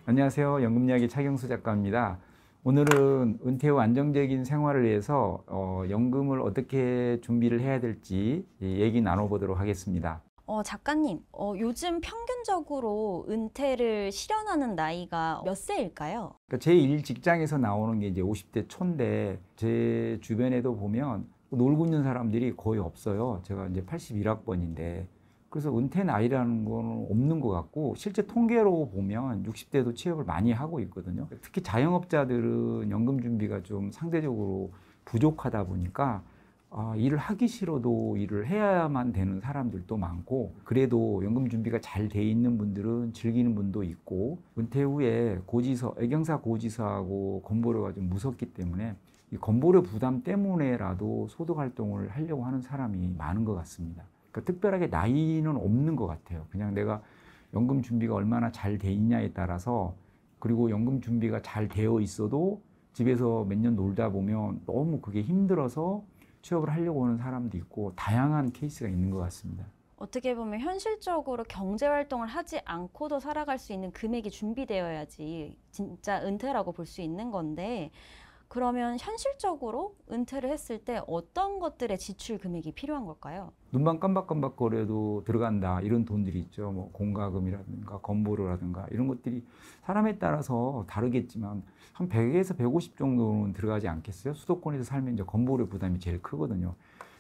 안녕하세요. 연금이야기 차경수 작가입니다. 오늘은 은퇴 후 안정적인 생활을 위해서 연금을 어떻게 준비를 해야 될지 얘기 나눠보도록 하겠습니다. 작가님, 요즘 평균적으로 은퇴를 실현하는 나이가 몇 세일까요? 그러니까 제1 직장에서 나오는 게 이제 50대 초인데 제 주변에도 보면 놀고 있는 사람들이 거의 없어요. 제가 이제 81학번인데 그래서 은퇴 나이라는 건 없는 것 같고 실제 통계로 보면 60대도 취업을 많이 하고 있거든요. 특히 자영업자들은 연금 준비가 좀 상대적으로 부족하다 보니까 일을 하기 싫어도 일을 해야만 되는 사람들도 많고 그래도 연금 준비가 잘 돼 있는 분들은 즐기는 분도 있고 은퇴 후에 애경사 고지서하고 건보료가 좀 무섭기 때문에 이 건보료 부담 때문에라도 소득 활동을 하려고 하는 사람이 많은 것 같습니다. 그러니까 특별하게 나이는 없는 것 같아요. 그냥 내가 연금 준비가 얼마나 잘 돼 있냐에 따라서 그리고 연금 준비가 잘 되어 있어도 집에서 몇 년 놀다 보면 너무 그게 힘들어서 취업을 하려고 하는 사람도 있고 다양한 케이스가 있는 것 같습니다. 어떻게 보면 현실적으로 경제 활동을 하지 않고도 살아갈 수 있는 금액이 준비되어야지 진짜 은퇴라고 볼 수 있는 건데, 그러면 현실적으로 은퇴를 했을 때 어떤 것들의 지출 금액이 필요한 걸까요? 눈만 깜박깜박거려도 들어간다 이런 돈들이 있죠. 뭐 공과금이라든가 건보료라든가 이런 것들이 사람에 따라서 다르겠지만 한 100에서 150 정도는 들어가지 않겠어요? 수도권에서 살면 이제 건보료 부담이 제일 크거든요.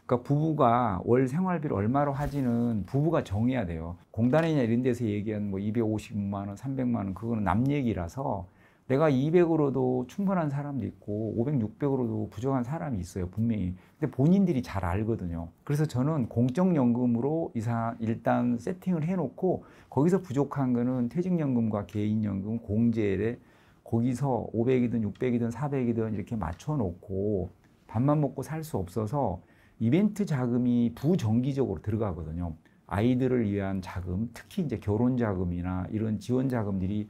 그러니까 부부가 월 생활비를 얼마로 하지는 부부가 정해야 돼요. 공단이나 이런 데서 얘기한 뭐 250만 원, 300만 원 그거는 남 얘기라서 내가 200으로도 충분한 사람도 있고 500, 600으로도 부족한 사람이 있어요, 분명히. 근데 본인들이 잘 알거든요. 그래서 저는 공적연금으로 일단 세팅을 해놓고 거기서 부족한 거는 퇴직연금과 개인연금, 공제에 거기서 500이든 600이든 400이든 이렇게 맞춰놓고 밥만 먹고 살 수 없어서 이벤트 자금이 부정기적으로 들어가거든요. 아이들을 위한 자금, 특히 이제 결혼 자금이나 이런 지원 자금들이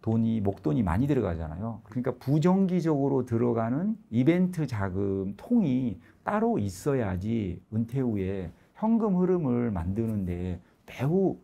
목돈이 많이 들어가잖아요. 그러니까 부정기적으로 들어가는 이벤트 자금 통이 따로 있어야지 은퇴 후에 현금 흐름을 만드는데 매우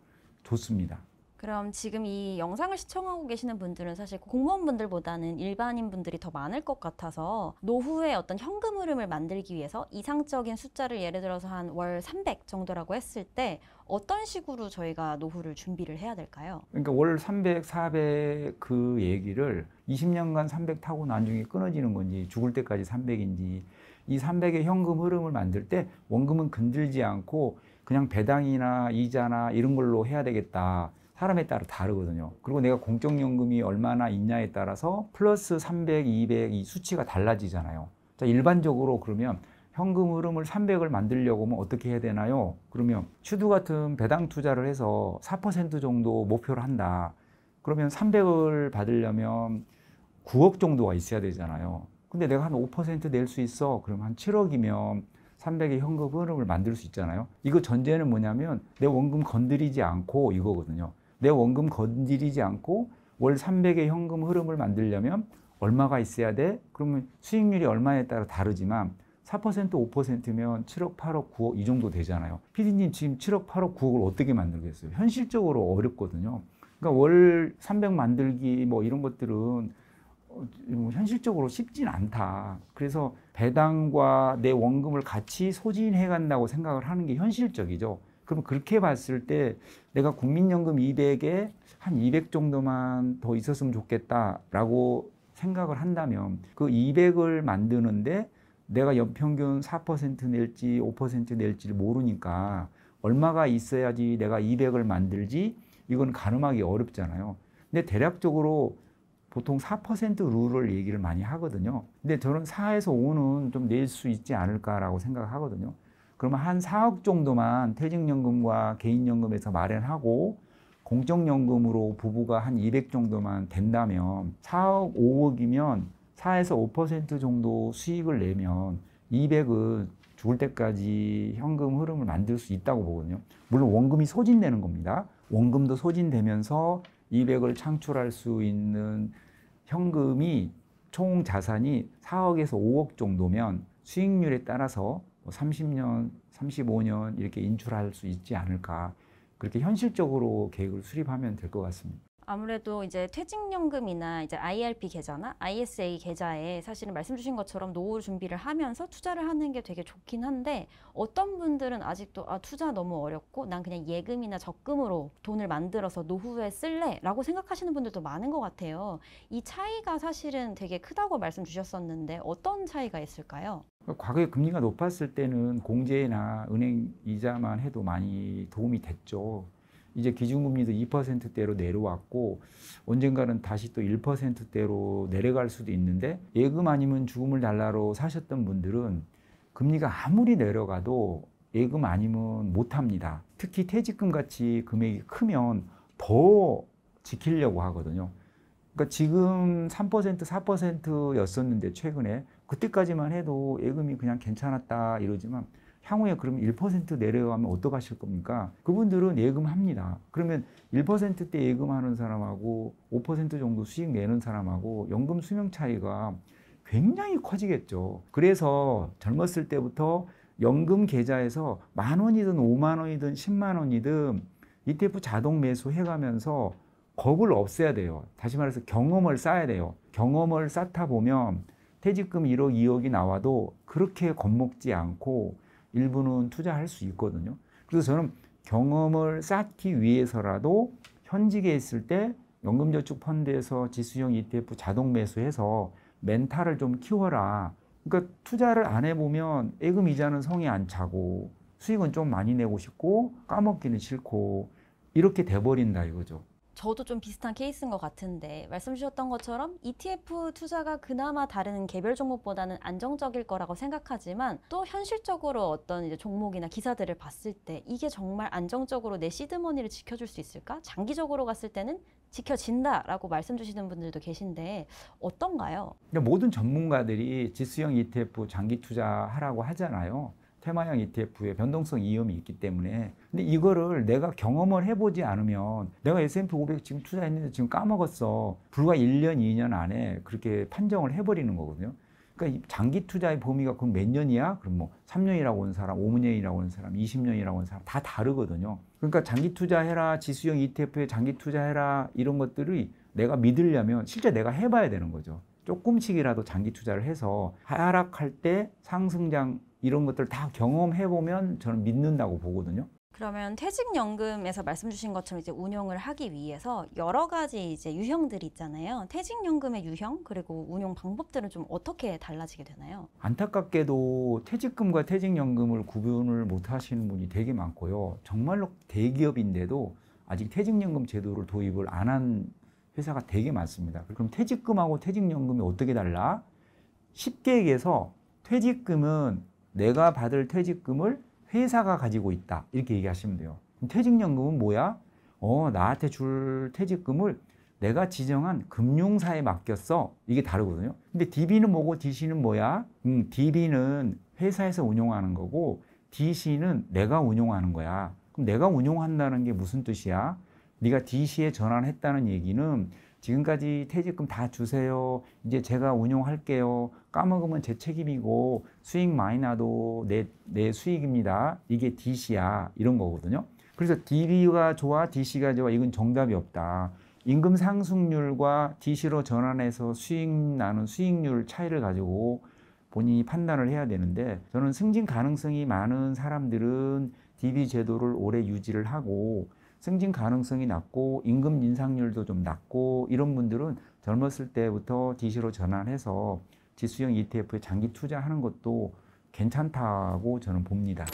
좋습니다. 그럼 지금 이 영상을 시청하고 계시는 분들은 사실 공무원분들보다는 일반인 분들이 더 많을 것 같아서 노후에 어떤 현금 흐름을 만들기 위해서 이상적인 숫자를 예를 들어서 한 월 300 정도라고 했을 때 어떤 식으로 저희가 노후를 준비를 해야 될까요? 그러니까 월 300, 400 그 얘기를 20년간 300 타고 나중에 끊어지는 건지 죽을 때까지 300인지 이 300의 현금 흐름을 만들 때 원금은 건들지 않고 그냥 배당이나 이자나 이런 걸로 해야 되겠다. 사람에 따라 다르거든요. 그리고 내가 공적연금이 얼마나 있냐에 따라서 플러스 300, 200 이 수치가 달라지잖아요. 자, 일반적으로 그러면 현금 흐름을 300을 만들려고 하면 어떻게 해야 되나요? 그러면 슈드 같은 배당 투자를 해서 4% 정도 목표를 한다. 그러면 300을 받으려면 9억 정도가 있어야 되잖아요. 근데 내가 한 5%낼 수 있어. 그럼 한 7억이면 300의 현금 흐름을 만들 수 있잖아요. 이거 전제는 뭐냐면 내 원금 건드리지 않고 이거거든요. 내 원금 건드리지 않고 월 300의 현금 흐름을 만들려면 얼마가 있어야 돼? 그러면 수익률이 얼마에 따라 다르지만 4%, 5%면 7억, 8억, 9억 이 정도 되잖아요. 피디님 지금 7억, 8억, 9억을 어떻게 만들겠어요? 현실적으로 어렵거든요. 그러니까 월 300 만들기 뭐 이런 것들은 현실적으로 쉽진 않다. 그래서 배당과 내 원금을 같이 소진해 간다고 생각을 하는 게 현실적이죠. 그럼 그렇게 봤을 때 내가 국민연금 200에 한 200 정도만 더 있었으면 좋겠다라고 생각을 한다면 그 200을 만드는데 내가 연평균 4% 낼지 5% 낼지를 모르니까 얼마가 있어야지 내가 200을 만들지 이건 가늠하기 어렵잖아요. 근데 대략적으로 보통 4% 룰을 얘기를 많이 하거든요. 근데 저는 4에서 5는 좀 낼 수 있지 않을까라고 생각하거든요. 그러면 한 4억 정도만 퇴직연금과 개인연금에서 마련하고 공적연금으로 부부가 한 200 정도만 된다면 4억, 5억이면 4에서 5% 정도 수익을 내면 200은 죽을 때까지 현금 흐름을 만들 수 있다고 보거든요. 물론 원금이 소진되는 겁니다. 원금도 소진되면서 200을 창출할 수 있는 현금이 총 자산이 4억에서 5억 정도면 수익률에 따라서 30년, 35년 이렇게 인출할 수 있지 않을까. 그렇게 현실적으로 계획을 수립하면 될 것 같습니다. 아무래도 이제 퇴직연금이나 이제 IRP 계좌나 ISA 계좌에 사실은 말씀 주신 것처럼 노후 준비를 하면서 투자를 하는 게 되게 좋긴 한데 어떤 분들은 아직도 투자 너무 어렵고 난 그냥 예금이나 적금으로 돈을 만들어서 노후에 쓸래 라고 생각하시는 분들도 많은 것 같아요. 이 차이가 사실은 되게 크다고 말씀 주셨었는데 어떤 차이가 있을까요? 과거에 금리가 높았을 때는 공제나 은행 이자만 해도 많이 도움이 됐죠. 이제 기준금리도 2%대로 내려왔고 언젠가는 다시 또 1%대로 내려갈 수도 있는데 예금 아니면 죽음을 달라로 사셨던 분들은 금리가 아무리 내려가도 예금 아니면 못합니다. 특히 퇴직금 같이 금액이 크면 더 지키려고 하거든요. 그러니까 지금 3%, 4%였었는데 최근에 그때까지만 해도 예금이 그냥 괜찮았다 이러지만 향후에 그러면 1% 내려가면 어떡하실 겁니까? 그분들은 예금합니다. 그러면 1%대 예금하는 사람하고 5% 정도 수익 내는 사람하고 연금 수명 차이가 굉장히 커지겠죠. 그래서 젊었을 때부터 연금 계좌에서 10,000원이든 50,000원이든 100,000원이든 ETF 자동 매수 해가면서 겁을 없애야 돼요. 다시 말해서 경험을 쌓아야 돼요. 경험을 쌓다 보면 퇴직금 1억, 2억이 나와도 그렇게 겁먹지 않고 일부는 투자할 수 있거든요. 그래서 저는 경험을 쌓기 위해서라도 현직에 있을 때 연금저축펀드에서 지수형 ETF 자동 매수해서 멘탈을 좀 키워라. 그러니까 투자를 안 해보면 예금 이자는 성이 안 차고 수익은 좀 많이 내고 싶고 까먹기는 싫고 이렇게 돼버린다 이거죠. 저도 좀 비슷한 케이스인 것 같은데 말씀 주셨던 것처럼 ETF 투자가 그나마 다른 개별 종목보다는 안정적일 거라고 생각하지만 또 현실적으로 어떤 이제 종목이나 기사들을 봤을 때 이게 정말 안정적으로 내 시드머니를 지켜줄 수 있을까? 장기적으로 갔을 때는 지켜진다라고 말씀 주시는 분들도 계신데 어떤가요? 모든 전문가들이 지수형 ETF 장기 투자하라고 하잖아요. 테마형 ETF에 변동성 위험이 있기 때문에. 근데 이거를 내가 경험을 해보지 않으면 내가 S&P 500 지금 투자했는데 지금 까먹었어. 불과 1년, 2년 안에 그렇게 판정을 해버리는 거거든요. 그러니까 장기 투자의 범위가 그럼 몇 년이야? 그럼 뭐 3년이라고 하는 사람, 5년이라고 하는 사람, 20년이라고 하는 사람 다 다르거든요. 그러니까 장기 투자해라, 지수형 ETF에 장기 투자해라 이런 것들이 내가 믿으려면 실제 내가 해봐야 되는 거죠. 조금씩이라도 장기 투자를 해서 하락할 때 상승장 이런 것들 다 경험해보면 저는 믿는다고 보거든요. 그러면 퇴직연금에서 말씀 주신 것처럼 이제 운용을 하기 위해서 여러 가지 이제 유형들이 있잖아요. 퇴직연금의 유형 그리고 운용 방법들은 좀 어떻게 달라지게 되나요? 안타깝게도 퇴직금과 퇴직연금을 구분을 못 하시는 분이 되게 많고요. 정말로 대기업인데도 아직 퇴직연금 제도를 도입을 안 한 회사가 되게 많습니다. 그럼 퇴직금하고 퇴직연금이 어떻게 달라? 쉽게 얘기해서 퇴직금은 내가 받을 퇴직금을 회사가 가지고 있다. 이렇게 얘기하시면 돼요. 그럼 퇴직연금은 뭐야? 나한테 줄 퇴직금을 내가 지정한 금융사에 맡겼어. 이게 다르거든요. 근데 DB는 뭐고 DC는 뭐야? DB는 회사에서 운용하는 거고 DC는 내가 운용하는 거야. 그럼 내가 운용한다는 게 무슨 뜻이야? 네가 DC에 전환했다는 얘기는 지금까지 퇴직금 다 주세요. 이제 제가 운용할게요. 까먹으면 제 책임이고 수익 많이 나도 내 수익입니다. 이게 DC야. 이런 거거든요. 그래서 DB가 좋아, DC가 좋아. 이건 정답이 없다. 임금 상승률과 DC로 전환해서 수익 나는 수익률 차이를 가지고 본인이 판단을 해야 되는데 저는 승진 가능성이 많은 사람들은 DB 제도를 오래 유지를 하고 승진 가능성이 낮고 임금 인상률도 좀 낮고 이런 분들은 젊었을 때부터 DC로 전환해서 지수형 ETF에 장기 투자하는 것도 괜찮다고 저는 봅니다.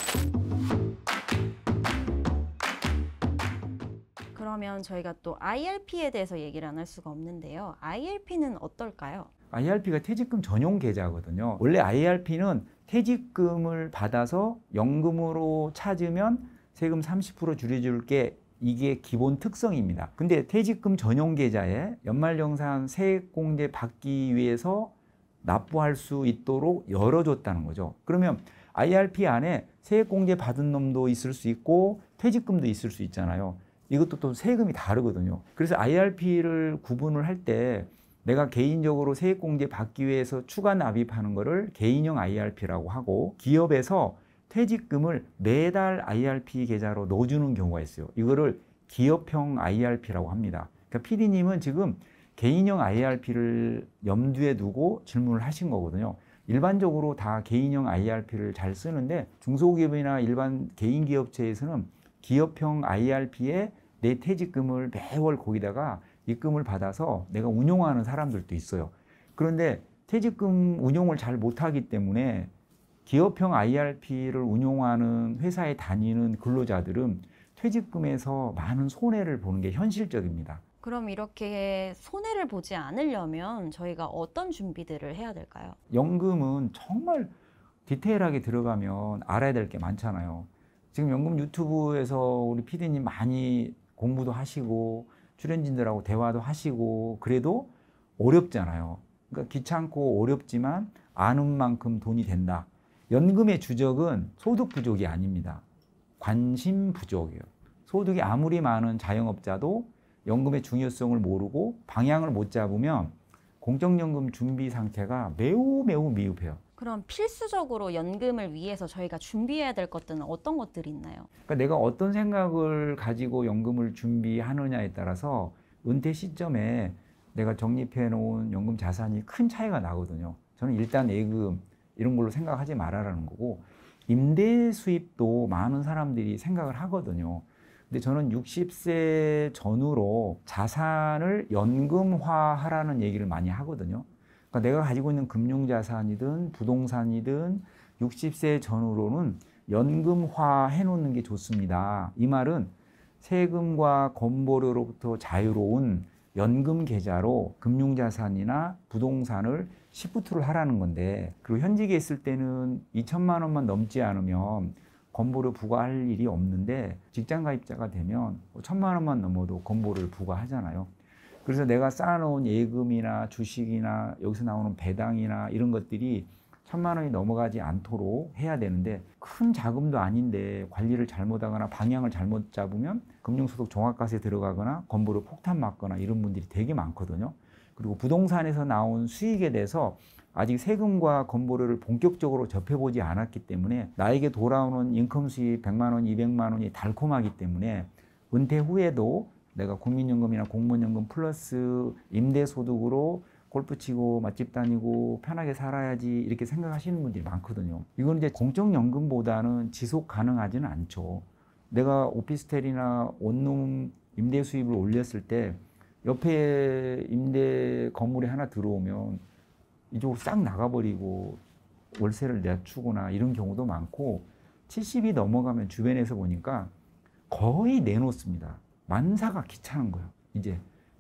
그러면 저희가 또 IRP에 대해서 얘기를 안 할 수가 없는데요. IRP는 어떨까요? IRP가 퇴직금 전용 계좌거든요. 원래 IRP는 퇴직금을 받아서 연금으로 찾으면 세금 30% 줄여줄게. 이게 기본 특성입니다. 근데 퇴직금 전용 계좌에 연말정산 세액공제 받기 위해서 납부할 수 있도록 열어줬다는 거죠. 그러면 IRP 안에 세액공제 받은 놈도 있을 수 있고 퇴직금도 있을 수 있잖아요. 이것도 또 세금이 다르거든요. 그래서 IRP를 구분을 할 때 내가 개인적으로 세액공제 받기 위해서 추가 납입하는 거를 개인형 IRP라고 하고 기업에서 퇴직금을 매달 IRP 계좌로 넣어주는 경우가 있어요. 이거를 기업형 IRP라고 합니다. 그러니까 PD님은 지금 개인형 IRP를 염두에 두고 질문을 하신 거거든요. 일반적으로 다 개인형 IRP를 잘 쓰는데 중소기업이나 일반 개인 기업체에서는 기업형 IRP에 내 퇴직금을 매월 거기다가 입금을 받아서 내가 운용하는 사람들도 있어요. 그런데 퇴직금 운용을 잘 못하기 때문에 기업형 IRP를 운용하는 회사에 다니는 근로자들은 퇴직금에서 많은 손해를 보는 게 현실적입니다. 그럼 이렇게 손해를 보지 않으려면 저희가 어떤 준비들을 해야 될까요? 연금은 정말 디테일하게 들어가면 알아야 될 게 많잖아요. 지금 연금 유튜브에서 우리 PD님 많이 공부도 하시고 출연진들하고 대화도 하시고 그래도 어렵잖아요. 그러니까 귀찮고 어렵지만 아는 만큼 돈이 된다. 연금의 주적은 소득 부족이 아닙니다. 관심 부족이에요. 소득이 아무리 많은 자영업자도 연금의 중요성을 모르고 방향을 못 잡으면 공적연금 준비 상태가 매우 미흡해요. 그럼 필수적으로 연금을 위해서 저희가 준비해야 될 것들은 어떤 것들이 있나요? 그러니까 내가 어떤 생각을 가지고 연금을 준비하느냐에 따라서 은퇴 시점에 내가 적립해 놓은 연금 자산이 큰 차이가 나거든요. 저는 일단 예금 이런 걸로 생각하지 말아라는 거고 임대 수입도 많은 사람들이 생각을 하거든요. 근데 저는 60세 전후로 자산을 연금화하라는 얘기를 많이 하거든요. 그러니까 내가 가지고 있는 금융자산이든 부동산이든 60세 전후로는 연금화 해놓는 게 좋습니다. 이 말은 세금과 건보료로부터 자유로운 연금 계좌로 금융자산이나 부동산을 시프트를 하라는 건데, 그리고 현직에 있을 때는 2천만 원만 넘지 않으면 건보료 부과할 일이 없는데 직장 가입자가 되면 1,000만 원만 넘어도 건보료를 부과하잖아요. 그래서 내가 쌓아놓은 예금이나 주식이나 여기서 나오는 배당이나 이런 것들이 1,000만 원이 넘어가지 않도록 해야 되는데 큰 자금도 아닌데 관리를 잘못하거나 방향을 잘못 잡으면 금융소득 종합과세에 들어가거나 건보료 폭탄 맞거나 이런 분들이 되게 많거든요. 그리고 부동산에서 나온 수익에 대해서 아직 세금과 건보료를 본격적으로 접해보지 않았기 때문에 나에게 돌아오는 인컴 수입 100만 원, 200만 원이 달콤하기 때문에 은퇴 후에도 내가 국민연금이나 공무원연금 플러스 임대소득으로 골프 치고 맛집 다니고 편하게 살아야지 이렇게 생각하시는 분들이 많거든요. 이건 이제 공적연금보다는 지속 가능하지는 않죠. 내가 오피스텔이나 원룸 임대 수입을 올렸을 때 옆에 임대 건물이 하나 들어오면 이쪽으로 싹 나가버리고 월세를 낮추거나 이런 경우도 많고 70이 넘어가면 주변에서 보니까 거의 내놓습니다. 만사가 귀찮은 거예요. 이제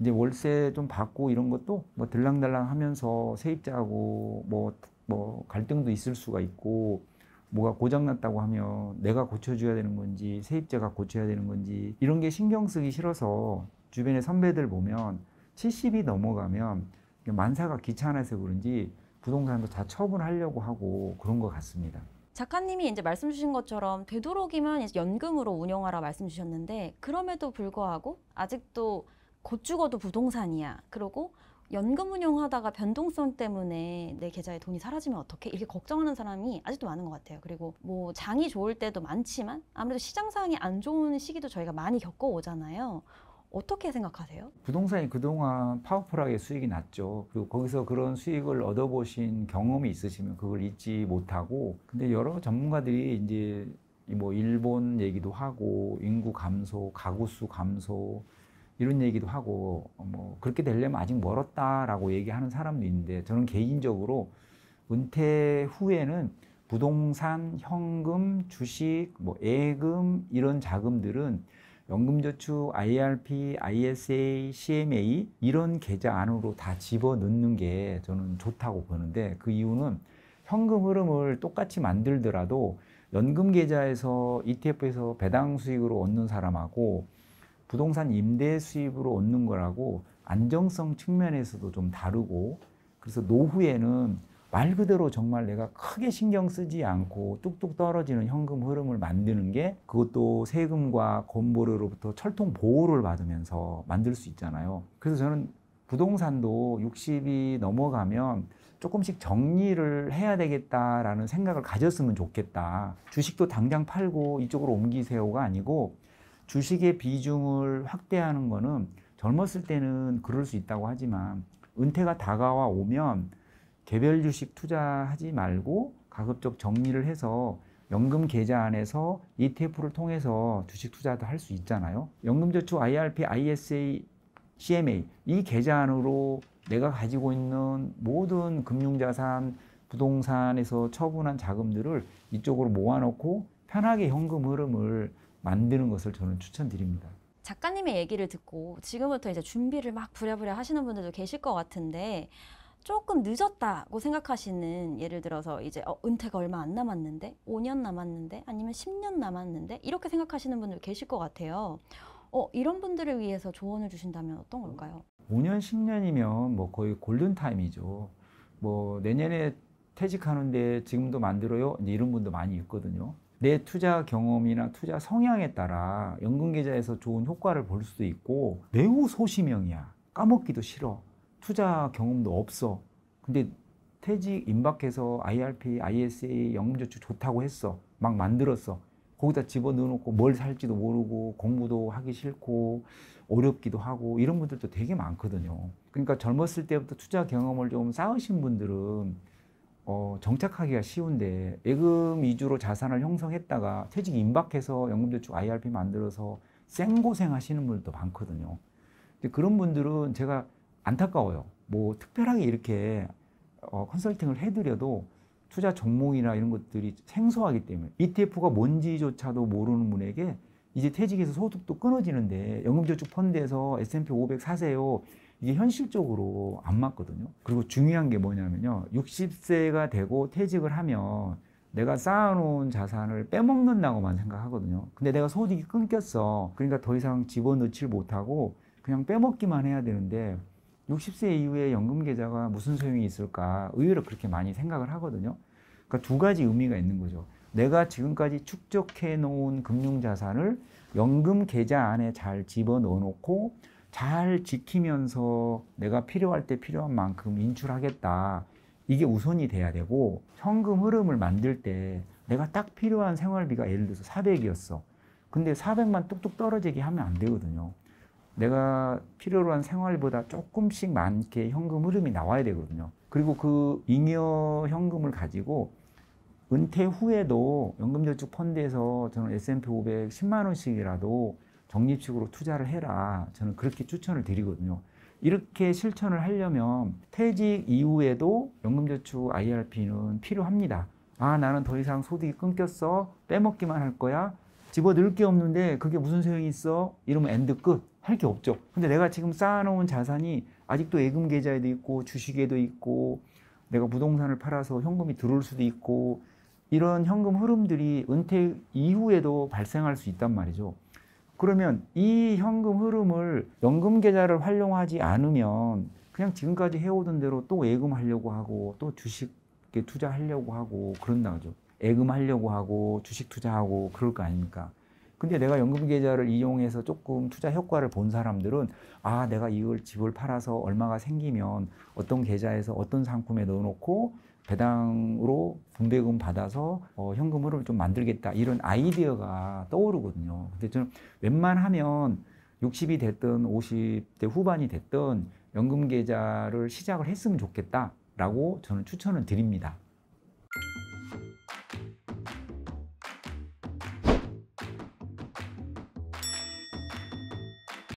월세 좀 받고 이런 것도 뭐 들랑달랑 하면서 세입자하고 뭐 갈등도 있을 수가 있고 뭐가 고장났다고 하면 내가 고쳐줘야 되는 건지 세입자가 고쳐야 되는 건지 이런 게 신경 쓰기 싫어서 주변의 선배들 보면 70이 넘어가면 만사가 귀찮아서 그런지 부동산도 다 처분하려고 하고 그런 것 같습니다. 작가님이 이제 말씀 주신 것처럼 되도록이면 이제 연금으로 운영하라 말씀 주셨는데 그럼에도 불구하고 아직도 곧 죽어도 부동산이야. 그리고 연금 운용하다가 변동성 때문에 내 계좌에 돈이 사라지면 어떡해? 이렇게 걱정하는 사람이 아직도 많은 것 같아요. 그리고 뭐 장이 좋을 때도 많지만 아무래도 시장 상황이 안 좋은 시기도 저희가 많이 겪어오잖아요. 어떻게 생각하세요? 부동산이 그동안 파워풀하게 수익이 났죠. 그리고 거기서 그런 수익을 얻어보신 경험이 있으시면 그걸 잊지 못하고, 근데 여러 전문가들이 이제 뭐 일본 얘기도 하고 인구 감소, 가구 수 감소 이런 얘기도 하고 뭐 그렇게 되려면 아직 멀었다라고 얘기하는 사람도 있는데 저는 개인적으로 은퇴 후에는 부동산, 현금, 주식, 뭐 예금 이런 자금들은 연금저축, IRP, ISA, CMA 이런 계좌 안으로 다 집어넣는 게 저는 좋다고 보는데 그 이유는 현금 흐름을 똑같이 만들더라도 연금 계좌에서 ETF에서 배당 수익으로 얻는 사람하고 부동산 임대 수입으로 얻는 거라고 안정성 측면에서도 좀 다르고, 그래서 노후에는 말 그대로 정말 내가 크게 신경 쓰지 않고 뚝뚝 떨어지는 현금 흐름을 만드는 게 그것도 세금과 건보료로부터 철통 보호를 받으면서 만들 수 있잖아요. 그래서 저는 부동산도 60이 넘어가면 조금씩 정리를 해야 되겠다라는 생각을 가졌으면 좋겠다. 주식도 당장 팔고 이쪽으로 옮기세요가 아니고 주식의 비중을 확대하는 거는 젊었을 때는 그럴 수 있다고 하지만 은퇴가 다가와 오면 개별 주식 투자하지 말고 가급적 정리를 해서 연금 계좌 안에서 ETF를 통해서 주식 투자도 할 수 있잖아요. 연금저축 IRP, ISA, CMA 이 계좌 안으로 내가 가지고 있는 모든 금융자산, 부동산에서 처분한 자금들을 이쪽으로 모아놓고 편하게 현금 흐름을 만드는 것을 저는 추천드립니다. 작가님의 얘기를 듣고 지금부터 이제 준비를 막 부랴부랴 하시는 분들도 계실 것 같은데 조금 늦었다고 생각하시는, 예를 들어서 이제 은퇴가 얼마 안 남았는데 5년 남았는데 아니면 10년 남았는데 이렇게 생각하시는 분들 계실 것 같아요. 이런 분들을 위해서 조언을 주신다면 어떤 걸까요? 5년, 10년이면 뭐 거의 골든타임이죠. 뭐 내년에 퇴직하는데 지금도 만들어요? 이제 이런 분도 많이 있거든요. 내 투자 경험이나 투자 성향에 따라 연금 계좌에서 좋은 효과를 볼 수도 있고 매우 소심형이야. 까먹기도 싫어. 투자 경험도 없어. 근데 퇴직 임박해서 IRP, ISA 연금저축 좋다고 했어. 막 만들었어. 거기다 집어넣어놓고 뭘 살지도 모르고 공부도 하기 싫고 어렵기도 하고 이런 분들도 되게 많거든요. 그러니까 젊었을 때부터 투자 경험을 좀 쌓으신 분들은 정착하기가 쉬운데 예금 위주로 자산을 형성했다가 퇴직 임박해서 연금저축 IRP 만들어서 생고생 하시는 분들도 많거든요. 근데 그런 분들은 제가 안타까워요. 뭐 특별하게 이렇게 컨설팅을 해드려도 투자 종목이나 이런 것들이 생소하기 때문에 ETF가 뭔지조차도 모르는 분에게 이제 퇴직해서 소득도 끊어지는데 연금저축 펀드에서 S&P 500 사세요. 이게 현실적으로 안 맞거든요. 그리고 중요한 게 뭐냐면요. 60세가 되고 퇴직을 하면 내가 쌓아놓은 자산을 빼먹는다고만 생각하거든요. 근데 내가 소득이 끊겼어. 그러니까 더 이상 집어넣지 못하고 그냥 빼먹기만 해야 되는데 60세 이후에 연금 계좌가 무슨 소용이 있을까 의외로 그렇게 많이 생각을 하거든요. 그러니까 두 가지 의미가 있는 거죠. 내가 지금까지 축적해 놓은 금융 자산을 연금 계좌 안에 잘 집어넣어 놓고 잘 지키면서 내가 필요할 때 필요한 만큼 인출하겠다. 이게 우선이 돼야 되고 현금 흐름을 만들 때 내가 딱 필요한 생활비가 예를 들어서 400이었어. 근데 400만 뚝뚝 떨어지게 하면 안 되거든요. 내가 필요로 한 생활보다 조금씩 많게 현금 흐름이 나와야 되거든요. 그리고 그 잉여 현금을 가지고 은퇴 후에도 연금저축 펀드에서 저는 S&P 500 10만 원씩이라도 적립식으로 투자를 해라. 저는 그렇게 추천을 드리거든요. 이렇게 실천을 하려면 퇴직 이후에도 연금저축 IRP는 필요합니다. 아, 나는 더 이상 소득이 끊겼어. 빼먹기만 할 거야. 집어넣을 게 없는데 그게 무슨 소용이 있어? 이러면 엔드 끝. 할 게 없죠. 근데 내가 지금 쌓아놓은 자산이 아직도 예금 계좌에도 있고 주식에도 있고 내가 부동산을 팔아서 현금이 들어올 수도 있고 이런 현금 흐름들이 은퇴 이후에도 발생할 수 있단 말이죠. 그러면 이 현금 흐름을 연금 계좌를 활용하지 않으면 그냥 지금까지 해오던 대로 또 예금하려고 하고 또 주식에 투자하려고 하고 그런다죠. 예금하려고 하고 주식 투자하고 그럴 거 아닙니까? 근데 내가 연금 계좌를 이용해서 조금 투자 효과를 본 사람들은 아, 내가 이걸 집을 팔아서 얼마가 생기면 어떤 계좌에서 어떤 상품에 넣어놓고 배당으로 분배금 받아서 현금 흐름을 좀 만들겠다 이런 아이디어가 떠오르거든요. 근데 저는 웬만하면 60이 됐든 50대 후반이 됐든 연금 계좌를 시작을 했으면 좋겠다라고 저는 추천을 드립니다.